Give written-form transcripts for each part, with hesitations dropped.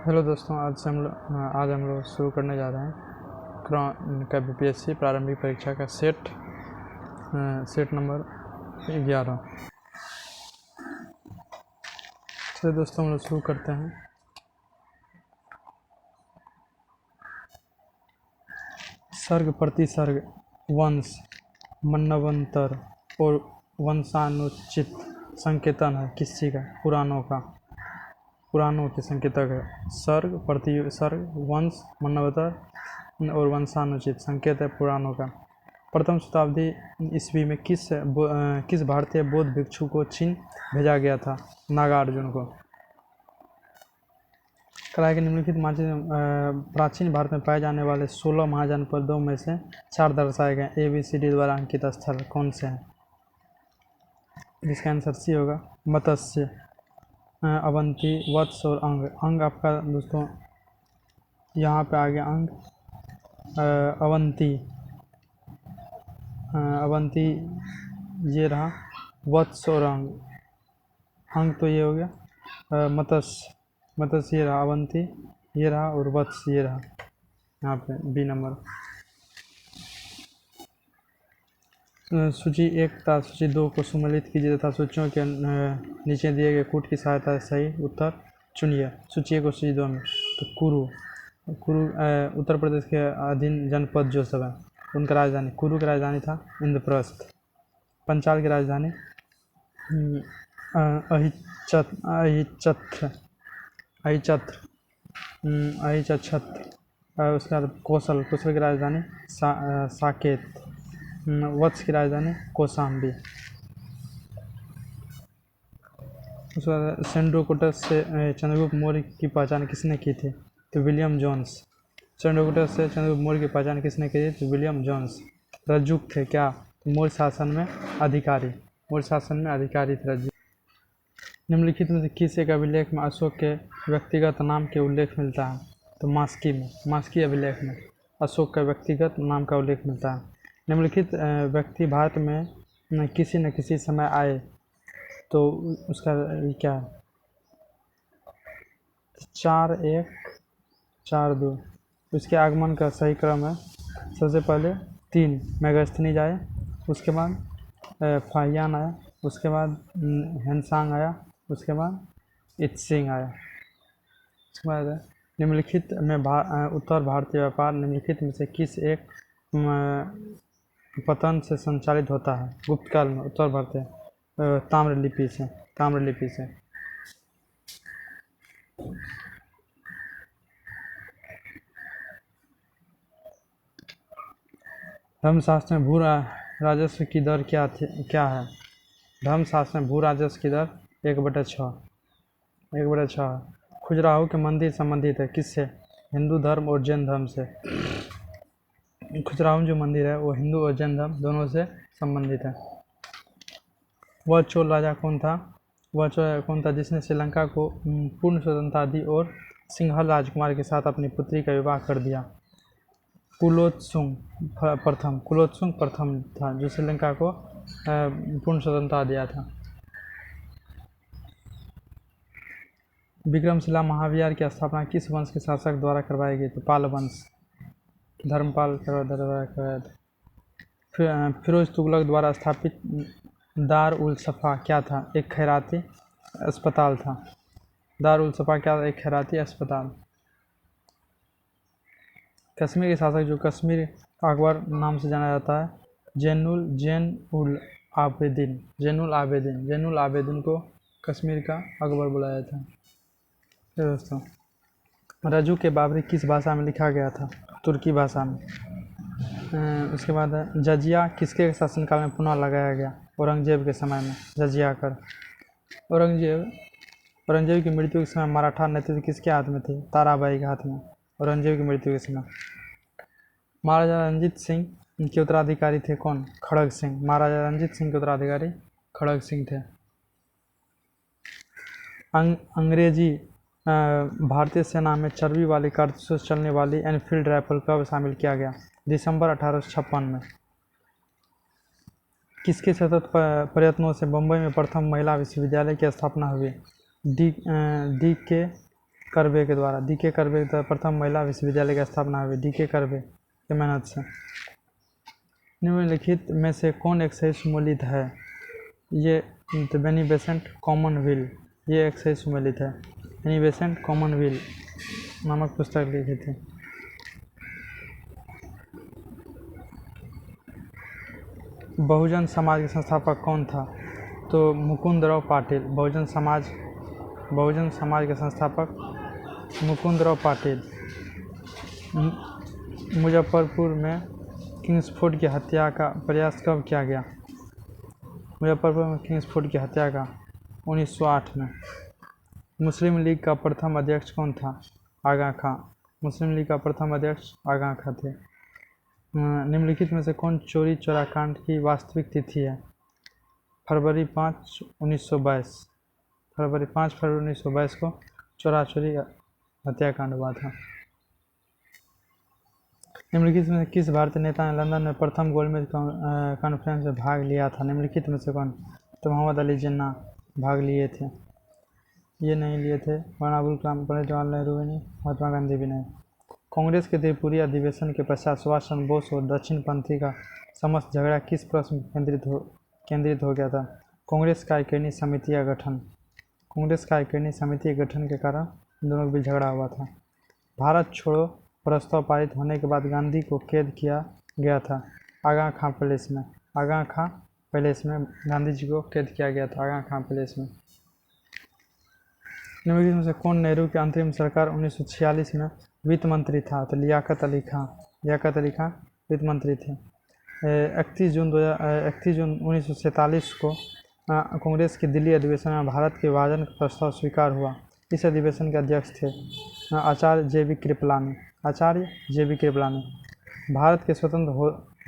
Hello दोस्तों, आज हम लोग शुरू करने जा रहे हैं क्रॉन का बीपीएससी प्रारंभिक परीक्षा का सेट नंबर 11। चलिए दोस्तों, हम लोग शुरू करते हैं। सर्ग प्रतिसर्ग, वंश, मन्वंतर और वंशानुचित संकेतन है किस चीज़ का? पुराणों के संकेतक है। सर्ग, प्रतिसर्ग, वंश, मन्वंतर और वंशानुचित संकेत है पुराणों का। प्रथम शताब्दी ईस्वी में किस भारतीय बौद्ध भिक्षु को चीन भेजा गया था? नागार्जुन को। कला के निम्नलिखित प्राचीन भारत में पाए जाने वाले 16 महाजनपदों में से 4 दर्शाए गए ABCD द्वारा अंकित स्थल कौन से हैं? जिसका आंसर सी होगा, मत्स्य, अवंती, वत्स और अंग। अंग आपका दोस्तों यहाँ पे आ गया अंग, अवंती ये रहा, वत्स और अंग तो ये हो गया मत्स्य ये रहा, अवंती ये रहा और वत्स ये रहा। यहाँ पे बी नंबर। सूची 1 तथा सूची 2 को सम्मिलित कीजिए तथा सूचियों के नीचे दिए गए कूट की सहायता से सही उत्तर चुनिए। सूची 1 और सूची 2 में तो कुरु उत्तर प्रदेश के अधीन जनपद जो सब है उनका राजधानी, कुरु की राजधानी था इंद्रप्रस्थ। पंचाल की राजधानी अहिचत्र। उसके बाद कोसल की राजधानी साकेत। वत्स की राजधानी कौशाम्बी। उसके बाद सेंड्रोकुटस से चंद्रगुप्त मौर्य की पहचान किसने की थी? तो विलियम जोन्स। सेंड्रोकुटस से चंद्रगुप्त मौर्य की पहचान किसने की थी? तो विलियम जोन्स। रज्जुक थे क्या? मौर्य शासन में अधिकारी थे रज्जुक। निम्नलिखित में से किस एक अभिलेख में अशोक के व्यक्तिगत नाम के उल्लेख मिलता है? तो मास्की अभिलेख में अशोक का व्यक्तिगत नाम का उल्लेख मिलता है। निम्नलिखित व्यक्ति भारत में किसी न किसी समय आए तो उसका क्या है? 4-1 4-2। उसके आगमन का सही क्रम है, सबसे पहले 3 मेगास्थनीज आए, उसके बाद फाहियान आया, उसके बाद हेनसांग आया, उसके बाद इत्सिंग आया। उसके बाद निम्नलिखित में उत्तर भारतीय व्यापार निम्नलिखित में से किस एक पतन से संचालित होता है? गुप्त काल में उत्तर भारतीय ताम्रलिपि से। धर्मशास्त्र में भू राजस्व की दर क्या है? धर्मशास्त्र में भू राजस्व की दर 1/6 है। खजुराहो के मंदिर संबंधित है किससे? हिंदू धर्म और जैन धर्म से। खजुराहो जो मंदिर है वो हिंदू और जैन धर्म दोनों से संबंधित है। वह चोल राजा कौन था जिसने श्रीलंका को पूर्ण स्वतंत्रता दी और सिंहल राजकुमार के साथ अपनी पुत्री का विवाह कर दिया? कुलोत्तुंग प्रथम था जो श्रीलंका को पूर्ण स्वतंत्रता दिया था। विक्रमशिला महाविहार की स्थापना किस वंश के शासक द्वारा करवाई गई? तो पाल वंश, धर्मपाल द्वारा करवाया था। फिरोज तुगलक द्वारा स्थापित दार उल सफ़ा क्या था? एक खैराती अस्पताल था। दार उल सफ़ा क्या था? एक खैराती अस्पताल। कश्मीर के शासक जो कश्मीर अकबर नाम से जाना जाता है, जैनुल आबेदीन को कश्मीर का अकबर बुलाया था। दोस्तों, रज्जू के बाबरी किस भाषा में लिखा गया था? तुर्की भाषा में। उसके बाद जजिया किसके शासनकाल में पुनः लगाया गया? औरंगजेब के समय में जजिया कर। औरंगजेब की मृत्यु के समय मराठा नेतृत्व किसके हाथ में थे? ताराबाई के हाथ में। औरंगजेब की मृत्यु के समय महाराजा रणजीत सिंह के उत्तराधिकारी थे कौन? खड़ग सिंह। महाराजा रणजीत सिंह के उत्तराधिकारी खड़ग सिंह थे। अंग्रेजी भारतीय सेना में चर्बी वाली कारतूस चलने वाली एनफील्ड राइफल कब शामिल किया गया? दिसंबर 1856 में। किसके सतत प्रयत्नों से बम्बई में प्रथम महिला विश्वविद्यालय की स्थापना हुई? डी के कर्वे के द्वारा, DK कर्वे के द्वारा प्रथम महिला विश्वविद्यालय की स्थापना हुई DK कर्वे की मेहनत से। निम्नलिखित में से कौन एक सही सुमेलित है? ये बेनी बेसेंट कॉमनवेल्थ, ये एक सही सुमेलित है। बेनी बेसेंट कॉमनवेल्थ नामक पुस्तक लिखी थी। बहुजन समाज के संस्थापक कौन था? तो मुकुंदराव पाटिल। बहुजन समाज के संस्थापक मुकुंदराव पाटिल। मुजफ्फरपुर में किंग्सफोर्ड की हत्या का प्रयास कब किया गया? मुजफ्फरपुर में किंग्सफोर्ड की हत्या का 1908 में। मुस्लिम लीग का प्रथम अध्यक्ष कौन था? आगा खां। मुस्लिम लीग का प्रथम अध्यक्ष आगा खां थे। निम्नलिखित में से कौन चोरी चौरा कांड की वास्तविक तिथि है? फरवरी 5, 1922। फरवरी 1922 को चोरा चोरी हत्याकांड हुआ था। निम्नलिखित में से किस भारतीय नेता ने लंदन में प्रथम गोलमेज कॉन्फ्रेंस में भाग लिया था? निम्नलिखित में से कौन? तो मोहम्मद अली जिन्ना भाग लिए थे। ये नहीं लिए थे मौलाना अबुल कलाम, पंडित जवाहरलाल नेहरू भी नहीं, महात्मा गांधी भी नहीं। कांग्रेस के त्रिपुरी अधिवेशन के पश्चात सुभाष चंद्र बोस और दक्षिणपंथी का समस्त झगड़ा किस प्रश्न केंद्रित हो गया था? कांग्रेस कार्यकारिणी समिति का गठन। कांग्रेस कार्यकारिणी समिति के गठन के कारण दोनों के बीच झगड़ा हुआ था। भारत छोड़ो प्रस्ताव पारित होने के बाद गांधी को कैद किया गया था आगा खां पैलेस में। आगा खां पैलेस में गांधी जी को कैद किया गया था आगा खां पैलेस में। निम्नलिखित में से कौन नेहरू की अंतरिम सरकार 1946 में वित्त मंत्री था? तो लियाकत अली खां। लियाकत अली खां वित्त मंत्री थे। 31 जून 1947 को कांग्रेस के दिल्ली अधिवेशन में भारत के विभाजन का प्रस्ताव स्वीकार हुआ। इस अधिवेशन के अध्यक्ष थे आचार्य जे.बी. कृपलानी। आचार्य जे.बी. कृपलानी। भारत के स्वतंत्र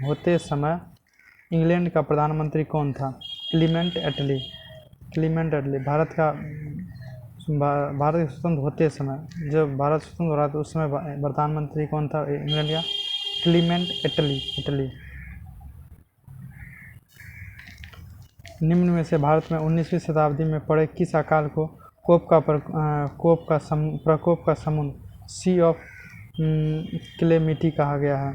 होते समय इंग्लैंड का प्रधानमंत्री कौन था? क्लीमेंट एटली। क्लीमेंट एटली। भारत के स्वतंत्र होते समय, जब भारत स्वतंत्र हो रहा था उस समय प्रधानमंत्री कौन था इंग्लैंड का? क्लीमेंट एटली। निम्न में से भारत में 19वीं शताब्दी में पड़े किस अकाल को प्रकोप का समुद्र सी ऑफ क्लेमिटी कहा गया है?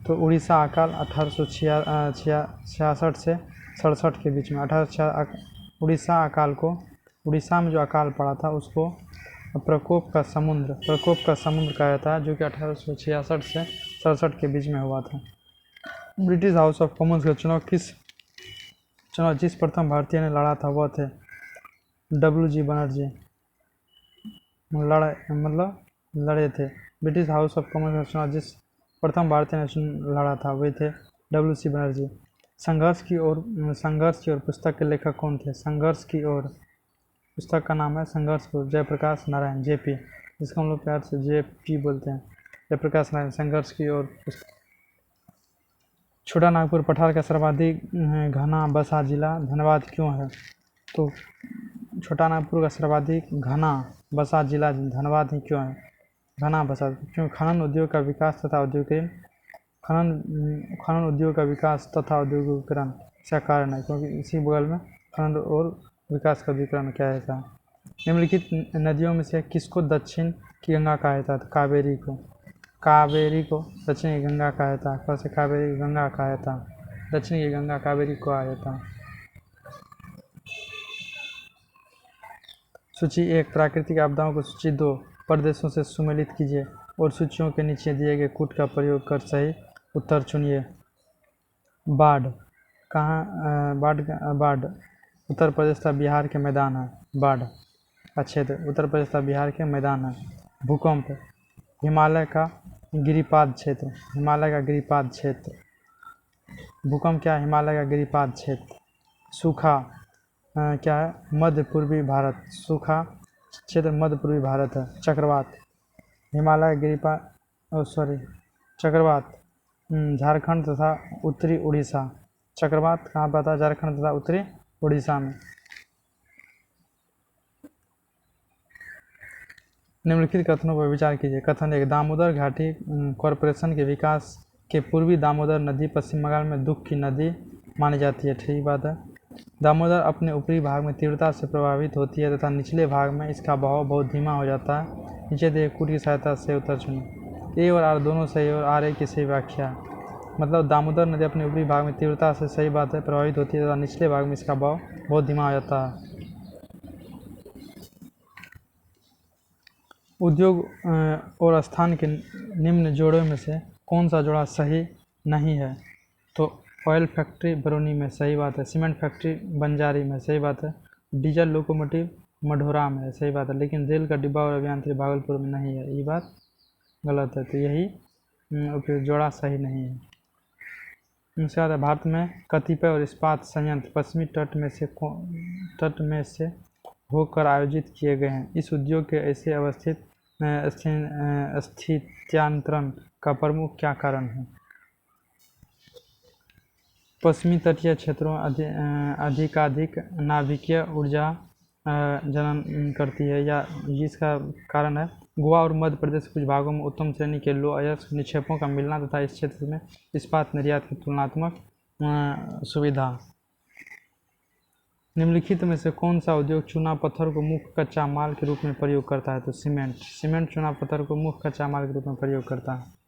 तो उड़ीसा अकाल 1866 से 67 के बीच में। उड़ीसा अकाल को, उड़ीसा में जो अकाल पड़ा था उसको प्रकोप का समुद्र कहा जाता है, जो कि 1866 से 67 के बीच में हुआ था। ब्रिटिश हाउस ऑफ कॉमन्स का चुनाव जिस प्रथम भारतीय ने लड़ा था वह थे W.G. बनर्जी। लड़े थे। ब्रिटिश हाउस ऑफ कॉमन्स का चुनाव जिस प्रथम भारतीय ने लड़ा था वे थे W.C. बनर्जी। संघर्ष की ओर पुस्तक के लेखक कौन थे? संघर्ष की ओर पुस्तक का नाम है संघर्ष की ओर, जयप्रकाश नारायण JP, जिसको हम लोग प्यार से JP बोलते हैं, जयप्रकाश नारायण। संघर्ष की ओर। छोटा नागपुर पठार का सर्वाधिक घना बसा जिला धनबाद क्यों है? तो छोटा नागपुर का सर्वाधिक घना बसा जिला धनबाद ही क्यों है? घना बसा क्योंकि खनन उद्योग का विकास तथा औद्योगिकरण का कारण है, क्योंकि इसी बगल में खनन और विकास का विकरण क्या है था। निम्नलिखित नदियों में से किसको दक्षिण की गंगा कहा जाता है? कावेरी को दक्षिण की गंगा कहा जाता है। कैसे कावेरी की गंगा कहा जाता है? दक्षिण की गंगा कावेरी को कहा जाता है। सूची 1 प्राकृतिक आपदाओं को सूची 2 प्रदेशों से सुमेलित कीजिए और सूचियों के नीचे दिए गए कूट का प्रयोग कर सही उत्तर चुनिए। बाढ़ उत्तर प्रदेश तथा बिहार के मैदान है। बाढ़ का क्षेत्र उत्तर प्रदेश तथा बिहार के मैदान है। भूकंप हिमालय का गिरिपाद क्षेत्र। भूकंप क्या है? हिमालय का गिरिपाद क्षेत्र। सूखा क्या है? मध्य पूर्वी भारत। सूखा क्षेत्र मध्य पूर्वी भारत है। चक्रवात हिमालय गिरिपाद चक्रवात झारखंड तथा उत्तरी उड़ीसा। चक्रवात कहाँ पर आता है? झारखंड तथा उत्तरी उड़ीसा में। निम्नलिखित कथनों पर विचार कीजिए। कथन 1 दामोदर घाटी कॉरपोरेशन के विकास के पूर्वी दामोदर नदी पश्चिम बंगाल में दुख की नदी मानी जाती है। ठीक बात है। दामोदर अपने ऊपरी भाग में तीव्रता से प्रभावित होती है तथा निचले भाग में इसका बहाव बहुत धीमा हो जाता है। नीचे दिए कूट की सहायता से उत्तर चुनें। ए और आर दोनों सही और आर ए की सही व्याख्या। मतलब दामोदर नदी अपने ऊपरी भाग में तीव्रता से, सही बात है, प्रभावित होती है तथा निचले भाग में इसका बहाव बहुत धीमा हो जाता है। उद्योग और स्थान के निम्न जोड़ों में से कौन सा जोड़ा सही नहीं है? तो ऑयल फैक्ट्री बरौनी में, सही बात है। सीमेंट फैक्ट्री बंजारी में, सही बात है। डीजल लोकोमोटिव मढ़ौरा में, सही बात है। लेकिन रेल का डिब्बा और अभियांत्रिकी भागलपुर में नहीं है, ये बात गलत है। तो यही जोड़ा सही नहीं है। उसके बाद भारत में कतिपय और इस्पात संयंत्र पश्चिमी तट में से होकर आयोजित किए गए हैं। इस उद्योग के ऐसे स्थित्यांतरण का प्रमुख क्या कारण है? पश्चिमी तटीय क्षेत्रों अधिकाधिक नाभिकीय ऊर्जा जनन करती है, या जिसका कारण है गोवा और मध्य प्रदेश के कुछ भागों में उत्तम श्रेणी के लो अयस्क निक्षेपों का मिलना तथा इस क्षेत्र में इस्पात निर्यात की तुलनात्मक सुविधा। निम्नलिखित में से कौन सा उद्योग चूना पत्थर को मुख्य कच्चा माल के रूप में प्रयोग करता है? तो सीमेंट चूना पत्थर को मुख्य कच्चा माल के रूप में प्रयोग करता है।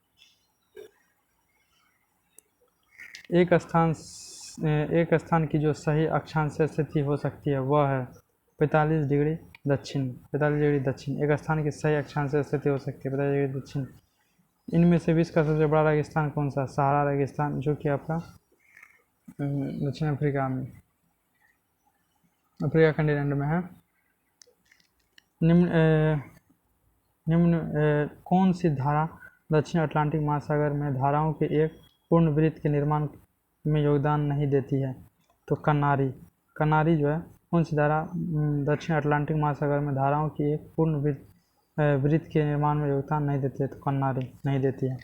एक स्थान की जो सही अक्षांश से स्थिति हो सकती है वह है 45 डिग्री दक्षिण। 45 डिग्री दक्षिण एक स्थान की सही अक्षांश से स्थिति हो सकती है, 45 डिग्री दक्षिण। इनमें से विश्व का सबसे बड़ा रेगिस्तान कौन सा? सहारा रेगिस्तान, जो कि आपका दक्षिण अफ्रीका में, अफ्रीका कंटिनेंट में है। निम्न कौन सी धारा दक्षिण अटलांटिक महासागर में धाराओं के एक पूर्ण वृत्त के निर्माण में योगदान नहीं देती है? तो कनारी जो है, कौन सी धारा दक्षिण अटलांटिक महासागर में धाराओं की एक पूर्ण वृत्त के निर्माण में योगदान नहीं देती है? तो कनारी नहीं देती है।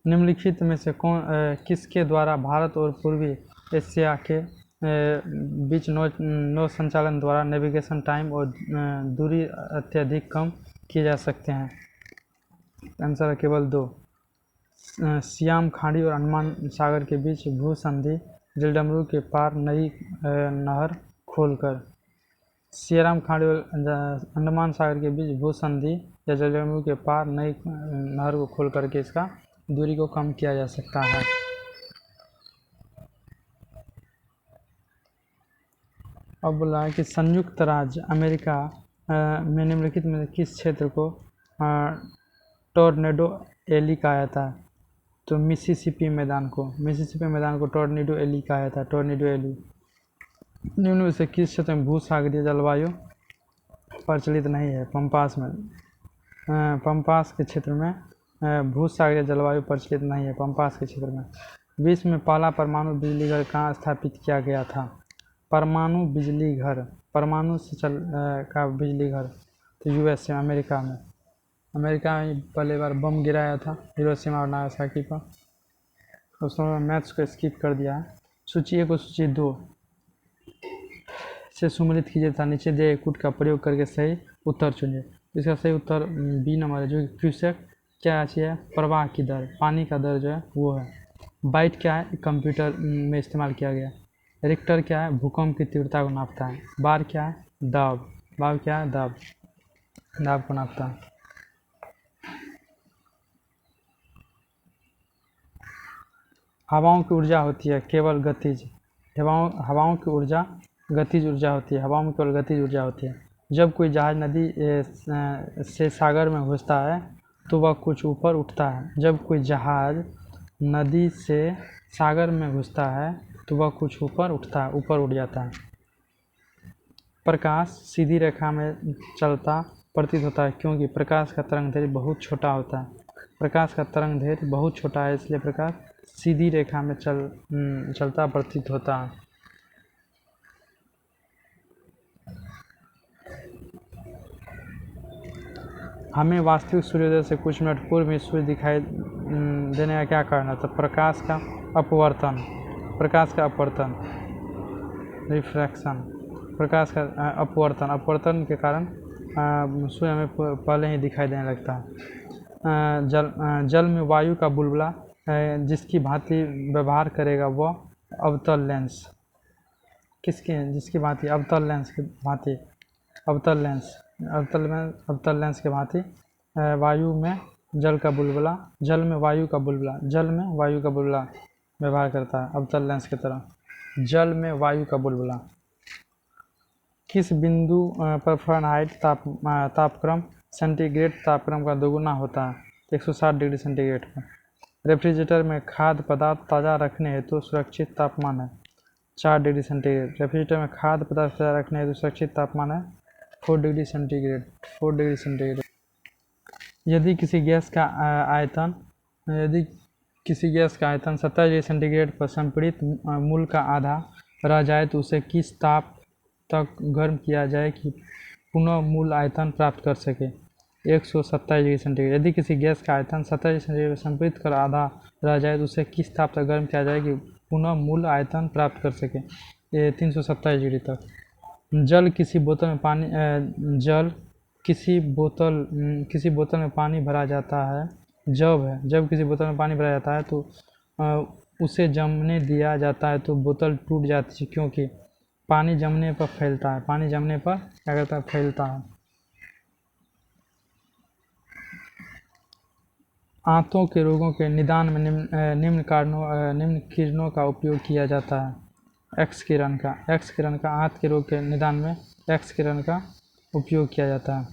निम्नलिखित में से किसके द्वारा भारत और पूर्वी एशिया के बीच नौ संचालन द्वारा नेविगेशन टाइम और दूरी अत्यधिक कम किए जा सकते हैं? आंसर है केवल 2। सियाम खाड़ी और अंडमान सागर के बीच भूसंधि, जलडमरू के पार नई नहर खोलकर। सियाराम खाड़ी और अंडमान सागर के बीच भूसंधि या जलडमरू के पार नई नहर को खोल करके इसका दूरी को कम किया जा सकता है। अब बोला है कि संयुक्त राज्य अमेरिका में निम्नलिखित में किस क्षेत्र को टॉर्नेडो एली कहा जाता है? तो मिसिसिपी मैदान को टॉर्नेडो एली कहा जाता है, टॉर्नेडो एली। निम्न में से किस क्षेत्र में भूसागरीय जलवायु प्रचलित नहीं है? पंपास में, पंपास के क्षेत्र में भूसागरीय जलवायु प्रचलित नहीं है, पंपास के क्षेत्र में। विश्व में पहला परमाणु बिजली घर कहाँ स्थापित किया गया था? परमाणु बिजली घर, परमाणु से का बिजली घर, तो यूएसए, अमेरिका में। अमेरिका में पहले बार बम गिराया था हिरोशिमा और नागासाकी पर। उसमें मैथ्स को स्किप कर दिया है। सूची 1 और सूची 2 से सम्मिलित कीजिए तथा नीचे दिए कूट का प्रयोग करके सही उत्तर चुनिए। इसका सही उत्तर बी नंबर है, जो कि क्यूसेक क्या है? प्रवाह की दर, पानी का दर जो है वो है। बाइट क्या है? कंप्यूटर में इस्तेमाल किया गया। रिक्टर क्या है? भूकंप की तीव्रता को नापता है। बार क्या है? दाब, बार क्या है? दाब, दाब को नापता है। हवाओं की ऊर्जा होती है केवल गतिज, हवाओं की ऊर्जा गतिज ऊर्जा होती है, हवाओं में केवल गतिज ऊर्जा होती है। जब कोई जहाज नदी से सागर में घुसता है तो वह कुछ ऊपर उठता है। जब कोई जहाज नदी से सागर में घुसता है तो वह कुछ ऊपर उठता है, ऊपर उठ जाता है। प्रकाश सीधी रेखा में चलता प्रतीत होता है क्योंकि प्रकाश का तरंगदैर्घ्य बहुत छोटा होता है। प्रकाश का तरंगदैर्घ्य बहुत छोटा है, इसलिए प्रकाश सीधी रेखा में चलता प्रतीत होता है। हमें वास्तविक सूर्योदय से कुछ मिनट पूर्व में सूर्य दिखाई देने का क्या कारण है? तो प्रकाश का अपवर्तन, रिफ्रैक्शन, प्रकाश का अपवर्तन के कारण सूर्य हमें पहले ही दिखाई देने लगता है। जल में वायु का बुलबुला जिसकी भांति व्यवहार करेगा वह अवतल लेंस। जिसकी भांति अवतल लेंस की भांति अवतल लेंस के भांति वायु में जल में वायु का बुलबुला व्यवहार करता है, अवतल लेंस की तरह। जल में वायु का बुलबुला। किस बिंदु पर फ़ारेनहाइट तापक्रम सेंटीग्रेड तापक्रम का दोगुना होता है? 160 डिग्री सेंटीग्रेड पर। रेफ्रिजरेटर में खाद्य पदार्थ ताज़ा रखने हेतु सुरक्षित तापमान है 4 डिग्री सेंटीग्रेड। रेफ्रिजरेटर में खाद्य पदार्थ ताज़ा रखने हेतु सुरक्षित तापमान है 4 डिग्री सेंटीग्रेड। यदि किसी गैस का आयतन 70 डिग्री सेंटीग्रेड पर संपीड़ित मूल का आधा रह जाए तो उसे किस ताप तक गर्म किया जाए कि पुनः मूल आयतन प्राप्त कर सके? 127 डिग्री सेंटीग्रेड। यदि किसी गैस का आयतन 70 डिग्री सेंटीग्रेड पर संपीड़ित कर आधा रह जाए तो उसे किस ताप तक गर्म किया जाए कि पुनः मूल आयतन प्राप्त कर सके? ये 327 डिग्री तक। जल किसी बोतल में पानी भरा जाता है जब किसी बोतल में पानी भरा जाता है तो उसे जमने दिया जाता है तो बोतल टूट जाती है, क्योंकि पानी जमने पर फैलता है। क्या करता है? फैलता है। आंतों के रोगों के निदान में निम्न किरणों का उपयोग किया जाता है। एक्स किरण का आंत के रोग के निदान में एक्स किरण का उपयोग किया जाता है।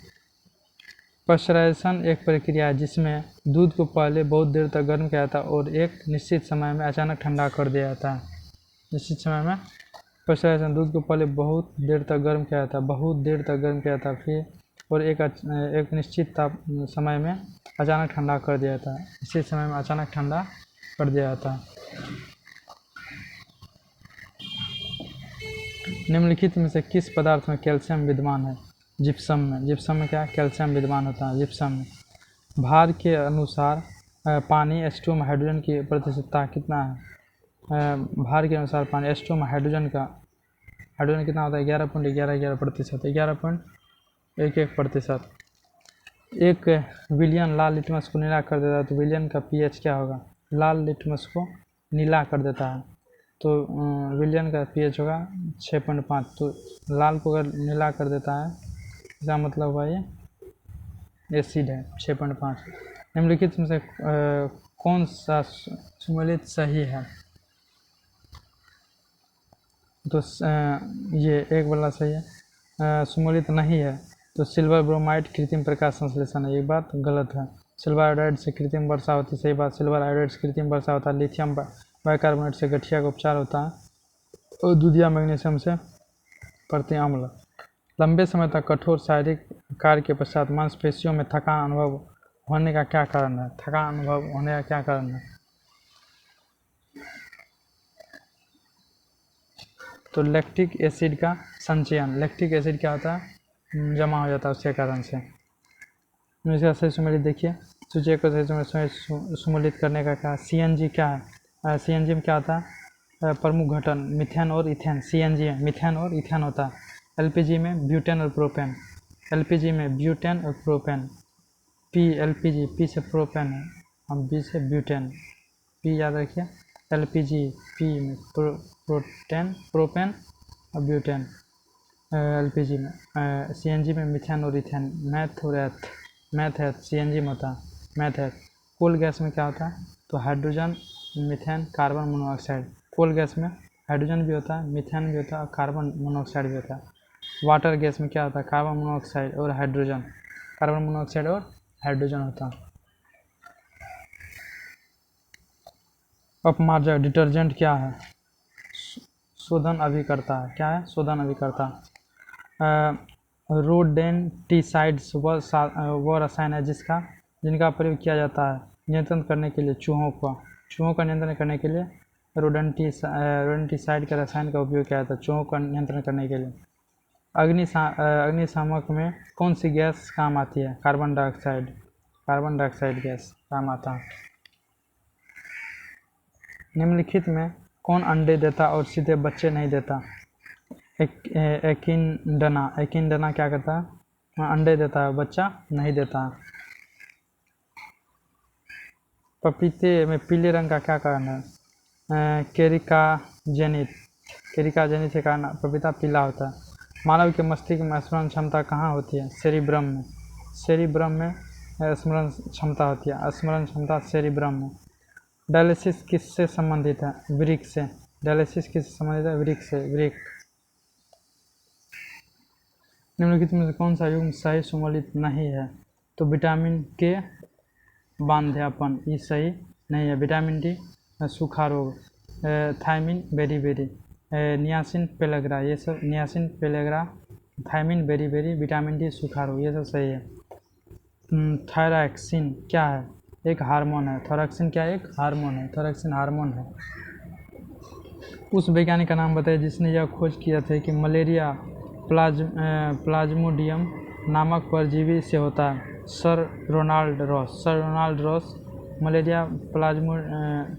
पाश्चराइजेशन एक प्रक्रिया है जिसमें दूध को पहले बहुत देर तक गर्म किया जाता है और एक निश्चित समय में अचानक ठंडा कर दिया जाता है। पाश्चराइजेशन दूध को पहले बहुत देर तक गर्म किया जाता है फिर और एक निश्चित समय में अचानक ठंडा कर दिया जाता है। निश्चित समय में अचानक ठंडा कर दिया जाता है। निम्नलिखित में से किस पदार्थ में कैल्शियम विद्यमान है? जिप्सम में क्या कैल्शियम विद्यमान होता है? जिप्सम में। भार के अनुसार पानी H2 में हाइड्रोजन की प्रतिशतता कितना है? भार के अनुसार पानी H2 में हाइड्रोजन कितना होता है? 11.11% 11.11%। एक विलियन लाल लिटमस को नीला कर देता है तो विलियन का pH क्या होगा? लाल लिटमस को नीला कर देता है तो विलियन का pH होगा 6.5। तो लाल को अगर नीला कर देता है इसका मतलब हुआ ये एसिड है 6.5। निम्नलिखित में से कौन सा सुमेलित सही है? तो ये एक वाला सही है। सुमेलित नहीं है तो सिल्वर ब्रोमाइड कृत्रिम प्रकाश संश्लेषण है, ये बात गलत है। सिल्वर आयोडाइड से कृत्रिम वर्षा होती है, सही बात। सिल्वर आयोडाइड से कृत्रिम वर्षा होता है। लिथियम बाइकार्बोनेट से गठिया का उपचार होता है और दूधिया मैग्नीशियम से प्रति अम्ल। लंबे समय तक कठोर शारीरिक कार्य के पश्चात मांसपेशियों में थकान अनुभव होने का क्या कारण है? तो लैक्टिक एसिड का संचयन। लैक्टिक एसिड क्या होता है? जमा हो जाता है उसके कारण से। इसका सही सुमेलित देखिए। सूची को सही सुमेलित करने का क्या? CNG क्या है? CNG में क्या होता है? प्रमुख घटन मीथेन और इथेन। CNG में मीथेन और इथेन होता है। LPG में ब्यूटेन और प्रोपेन। LPG P से प्रोपेन है, हम B से ब्यूटेन। P याद रखिए। LPG P में प्रोपेन और ब्यूटेन LPG में। CNG में मीथेन और इथेन। मैथ है CNG में होता है, मैथ है। कोल गैस में क्या होता है? तो hydrogen, methane, carbon monoxide. Coal gas में हाइड्रोजन भी होता है, मीथेन भी होता है और कार्बन मोनोऑक्साइड भी होता है। वाटर गैस में क्या होता है? कार्बन मोनोऑक्साइड और हाइड्रोजन होता है। अपमार्जक डिटर्जेंट क्या है? शोधन अभिकर्ता है। क्या है? शोधन अभिकर्ता। रोडेंटिसाइड्स वह रसायन है जिनका प्रयोग किया जाता है नियंत्रण करने के लिए चूहों का नियंत्रण करने के लिए रोडेंटिसाइड का रसायन का उपयोग किया जाता है चूहों का नियंत्रण करने के लिए। अग्निशामक में कौन सी गैस काम आती है? कार्बन डाइऑक्साइड गैस काम आता है। निम्नलिखित में कौन अंडे देता और सीधे बच्चे नहीं देता? एकिनडना क्या करता है? अंडे देता है, बच्चा नहीं देता है। पपीते में पीले रंग का क्या कारण है? केरिकाजेनित के कारण पपीता पीला होता है। मानव के मस्तिष्क में स्मरण क्षमता कहाँ होती है? सेरिब्रम में। सेरिब्रम में स्मरण क्षमता होती है, स्मरण क्षमता सेरिब्रम में। डायलिसिस किससे संबंधित है? वृक्क से। डायलिसिस किससे संबंधित है? वृक्क से। वृक्क। निम्नलिखित में से कौन सा युग्म सही सुमेलित नहीं है? तो विटामिन के बांध्यापन, ये सही नहीं है। विटामिन डी सूखा रोग, थायमिन बेरी, नियासिन पेलेग्रा, ये सब नियासिन पेलेग्रा, थायमिन बेरी, विटामिन डी सूखा रोग, ये सब सही है। थायरॉक्सिन क्या है? एक हार्मोन है। थायरॉक्सिन क्या है? एक हार्मोन है। थायरॉक्सिन हार्मोन है। उस वैज्ञानिक का नाम बताइए जिसने यह खोज किया था कि मलेरिया प्लाज्मोडियम नामक परजीवी से होता है। Sir Ronald Ross malaria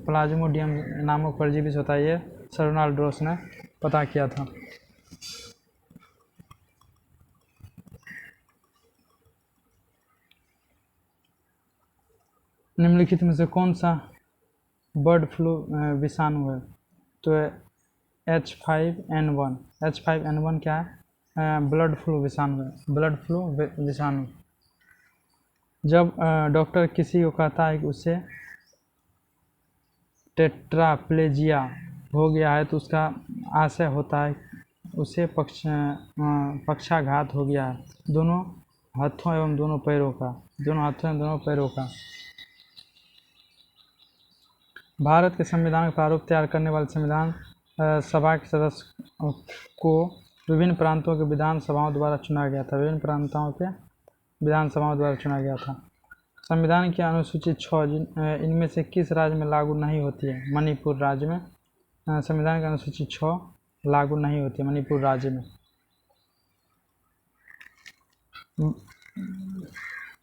plasmodium नामक परजीवी से होता है, ये सर रोनाल्ड रॉस ने पता किया था। निम्नलिखित में से कौन सा बर्ड फ्लू विषाणु है? तो H5N1। H5N1 क्या है? ब्लड फ्लू विषाणु है। ब्लड फ्लू विषाणु। जब डॉक्टर किसी को कहता है कि उसे टेट्राप्लेजिया हो गया है तो उसका आशय होता है उसे पक्षाघात हो गया है, दोनों हाथों एवं दोनों पैरों का। भारत के संविधान का प्रारूप तैयार करने वाले संविधान सभा के सदस्य को विभिन्न प्रांतों के विधानसभाओं द्वारा चुना गया था। संविधान की अनुसूची 6 इनमें से किस राज्य में लागू नहीं होती है? मणिपुर राज्य में। संविधान की अनुसूची 6 लागू नहीं होती है मणिपुर राज्य में।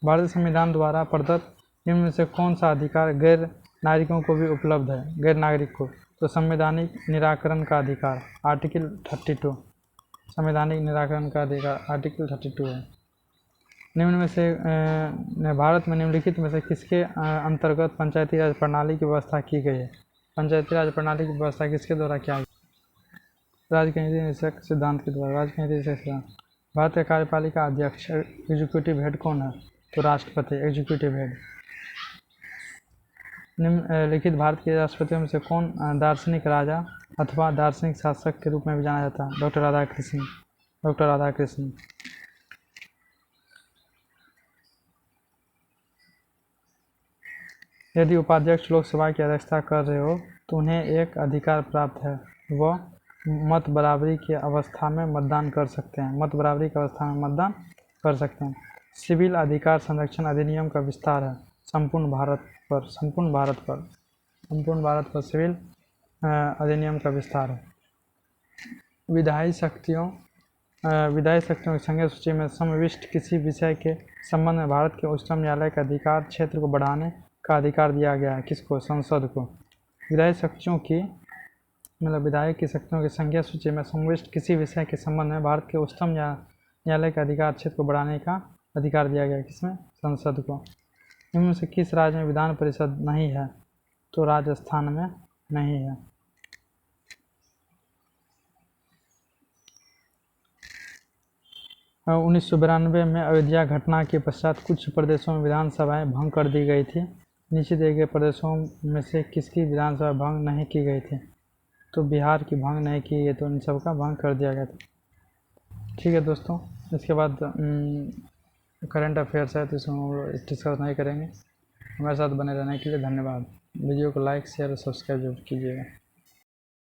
भारतीय संविधान द्वारा प्रदत्त इनमें में से कौन सा अधिकार गैर नागरिकों को भी उपलब्ध है? गैर नागरिक को। तो संवैधानिक निराकरण का अधिकार, आर्टिकल 32। संवैधानिक निराकरण का अधिकार आर्टिकल 32 है। निम्न में से भारत में निम्नलिखित में से किसके अंतर्गत पंचायती राज प्रणाली की व्यवस्था की गई है? पंचायती राज प्रणाली की व्यवस्था किसके द्वारा किया गया? राज्य के नीति निदेशक सिद्धांत के द्वारा। राज्य के नीति निदेशक सिद्धांत। भारत के कार्यपालिका अध्यक्ष एग्जीक्यूटिव हेड कौन है? तो राष्ट्रपति, एग्जीक्यूटिव हेड। निम्नलिखित भारत के राष्ट्रपतियों में से कौन दार्शनिक राजा अथवा दार्शनिक शासक के रूप में भी जाना जाता है? डॉक्टर राधाकृष्ण। यदि उपाध्यक्ष लोकसभा की अध्यक्षता कर रहे हो तो उन्हें एक अधिकार प्राप्त है, वह मत बराबरी की अवस्था में मतदान कर सकते हैं। सिविल अधिकार संरक्षण अधिनियम का विस्तार है संपूर्ण भारत पर सिविल अधिनियम का विस्तार है। विधायी शक्तियों की संज्ञा सूची में समाविष्ट किसी विषय के संबंध में भारत के उच्चतम न्यायालय के अधिकार क्षेत्र को बढ़ाने का अधिकार दिया गया है। किसको? संसद को। विधायी शक्तियों की शक्तियों की संज्ञा सूची में समाविष्ट किसी विषय के संबंध में भारत के उच्चतम न्यायालय के अधिकार क्षेत्र को बढ़ाने का अधिकार दिया गया है। किसमें? संसद को। इनमें से किस राज्य में विधान परिषद नहीं है? तो राजस्थान में नहीं है। और 1992 में अयोध्या घटना के पश्चात कुछ प्रदेशों में विधानसभाएं भंग कर दी गई थी। नीचे दिए गए प्रदेशों में से किसकी विधानसभा भंग नहीं की गई थी? तो बिहार की भंग नहीं की गई, तो इन सब का भंग कर दिया गया था। ठीक है दोस्तों, इसके बाद करंट अफेयर्स है तो इसमें हम लोग डिस्कस नहीं करेंगे। हमारे साथ बने रहने के लिए धन्यवाद। वीडियो को लाइक, शेयर और सब्सक्राइब जरूर कीजिएगा।